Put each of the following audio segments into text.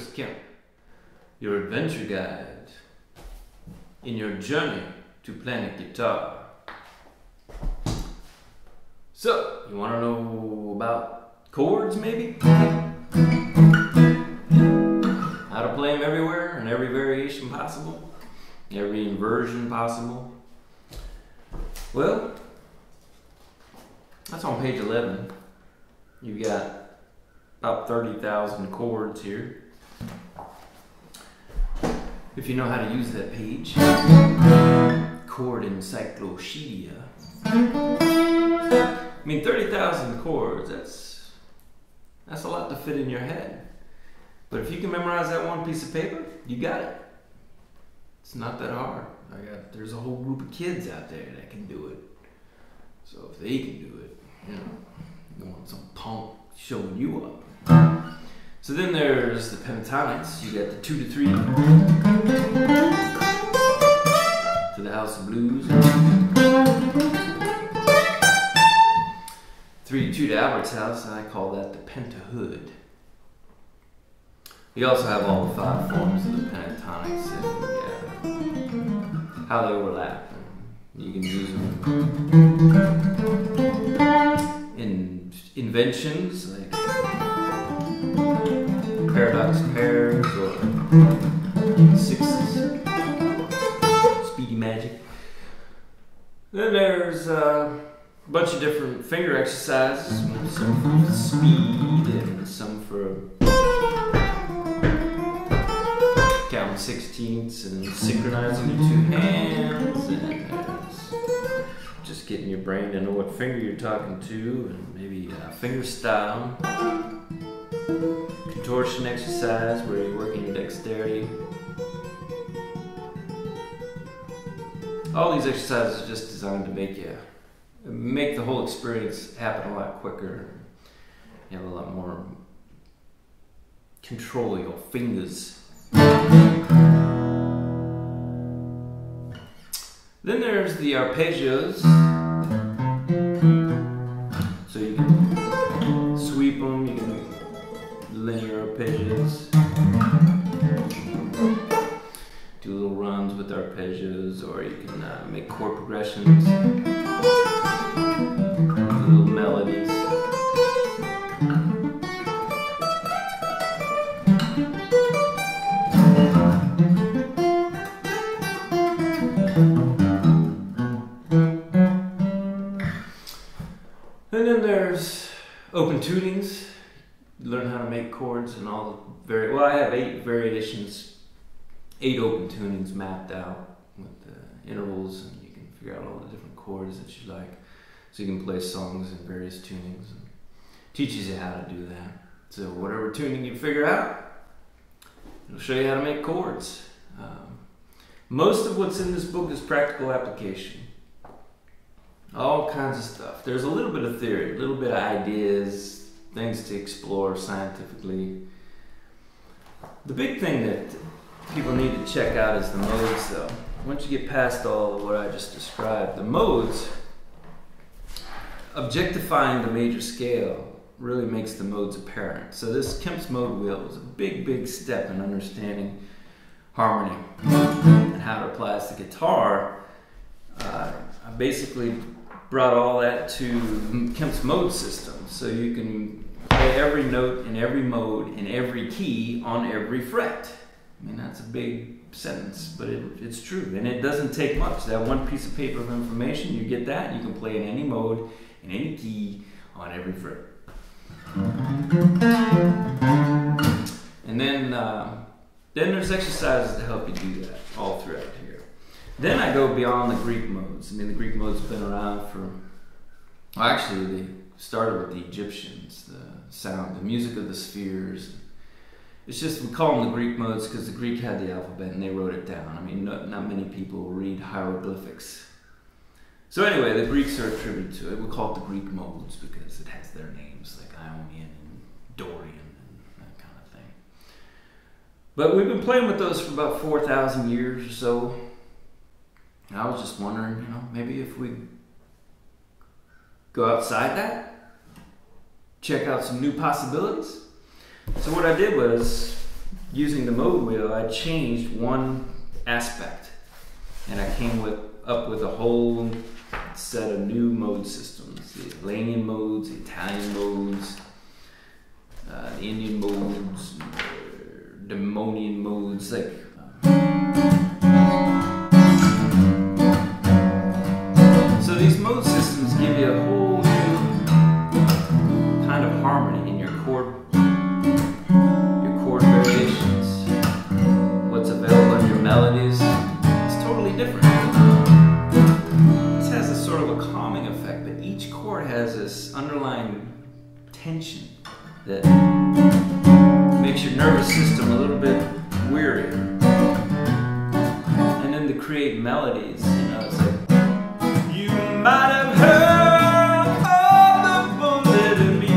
Kemp, your adventure guide in your journey to planet guitar. So, you want to know about chords maybe? How to play them everywhere in every variation possible, every inversion possible? Well, that's on page 11. You've got about 30,000 chords here. If you know how to use that page, chord encyclopedia. I mean, 30,000 chords, that's a lot to fit in your head. But if you can memorize that one piece of paper, you got it. It's not that hard. There's a whole group of kids out there that can do it. So if they can do it, you want some punk showing you up. So then there's the pentatonics. You got the 2 to 3 to the House of Blues, 3 to 2 to Albert's House, and I call that the pentahood. You also have all the 5 forms of the pentatonics and how they overlap. You can use them in inventions like paradox pairs or sixes, speedy magic. Then there's a bunch of different finger exercises, some for speed and some for counting 16ths and synchronizing your 2 hands, and just getting your brain to know what finger you're talking to, and maybe finger style. Contortion exercise where you're working your dexterity. All these exercises are just designed to make the whole experience happen a lot quicker. You have a lot more control of your fingers. Then there's the arpeggios. So you can sweep them, you can linear arpeggios, do little runs with arpeggios, or you can make chord progressions, little melodies. And then there's open tunings. Learn how to make chords and all the I have 8 variations, 8 open tunings mapped out with the intervals, and you can figure out all the different chords that you like. So you can play songs in various tunings, and teaches you how to do that. So whatever tuning you figure out, it'll show you how to make chords. Most of what's in this book is practical application. All kinds of stuff. There's a little bit of theory, a little bit of ideas, things to explore scientifically. The big thing that people need to check out is the modes, though. Once you get past all of what I just described, the modes, objectifying the major scale really makes the modes apparent. So this Kemp's mode wheel is a big, big step in understanding harmony and how it applies to guitar. I basically brought all that to Kemp's mode system, so you can play every note in every mode in every key on every fret. I mean, that's a big sentence, but it's true, and it doesn't take much. That one piece of paper of information, you get that, you can play in any mode, in any key, on every fret. And then there's exercises to help you do that all throughout here. Then I go beyond the Greek modes. I mean, the Greek modes have been around for, well, actually they started with the Egyptians, the sound, the music of the spheres. It's just, we call them the Greek modes because the Greek had the alphabet and they wrote it down. I mean, not many people read hieroglyphics. So anyway, the Greeks are attributed to it. We call it the Greek modes because it has their names, like Ionian and Dorian and that kind of thing. But we've been playing with those for about 4,000 years or so. And I was just wondering, maybe if we go outside that, check out some new possibilities. So what I did was using the mode wheel, I changed one aspect, and I came up with a whole set of new mode systems: the Atlantean modes, the Italian modes, the Indian modes, Demonian modes, like. So these mode systems give you a whole new kind of harmony in your chord variations. What's available in your melodies, it's totally different. This has a sort of a calming effect, but each chord has this underlying tension that makes your nervous system a little bit weary. And then to create melodies, it's like, you might have heard of the bullet in me,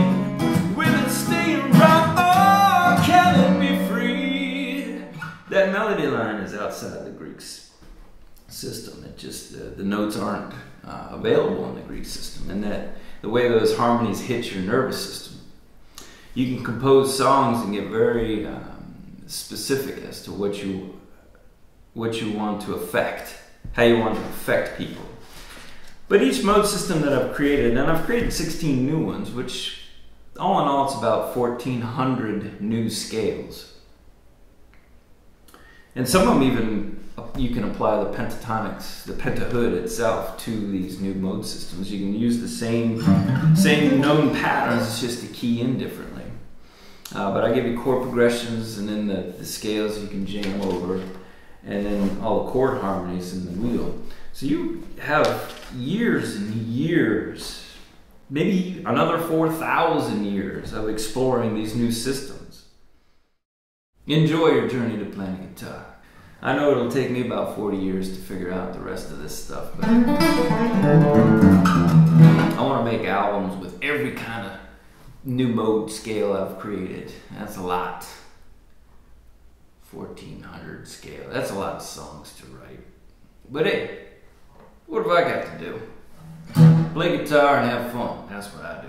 will it stay round or can it be free? That melody line is outside the Greek system. It just, the notes aren't available in the Greek system, and that the way those harmonies hit your nervous system. You can compose songs and get very specific as to what you want to affect, how you want to affect people. But each mode system that I've created, and I've created 16 new ones, which all in all it's about 1,400 new scales. And some of them even, you can apply the pentatonics, the pentahood itself to these new mode systems. You can use the same known patterns, it's just to key in differently. But I give you chord progressions, and then the scales you can jam over, and then all the chord harmonies in the wheel. So you have years and years, maybe another 4,000 years of exploring these new systems. Enjoy your journey to playing guitar. I know it'll take me about 40 years to figure out the rest of this stuff, but I want to make albums with every kind of new mode scale I've created. That's a lot. 1,400 scale. That's a lot of songs to write. But hey, what have I got to do? Play guitar and have fun. That's what I do.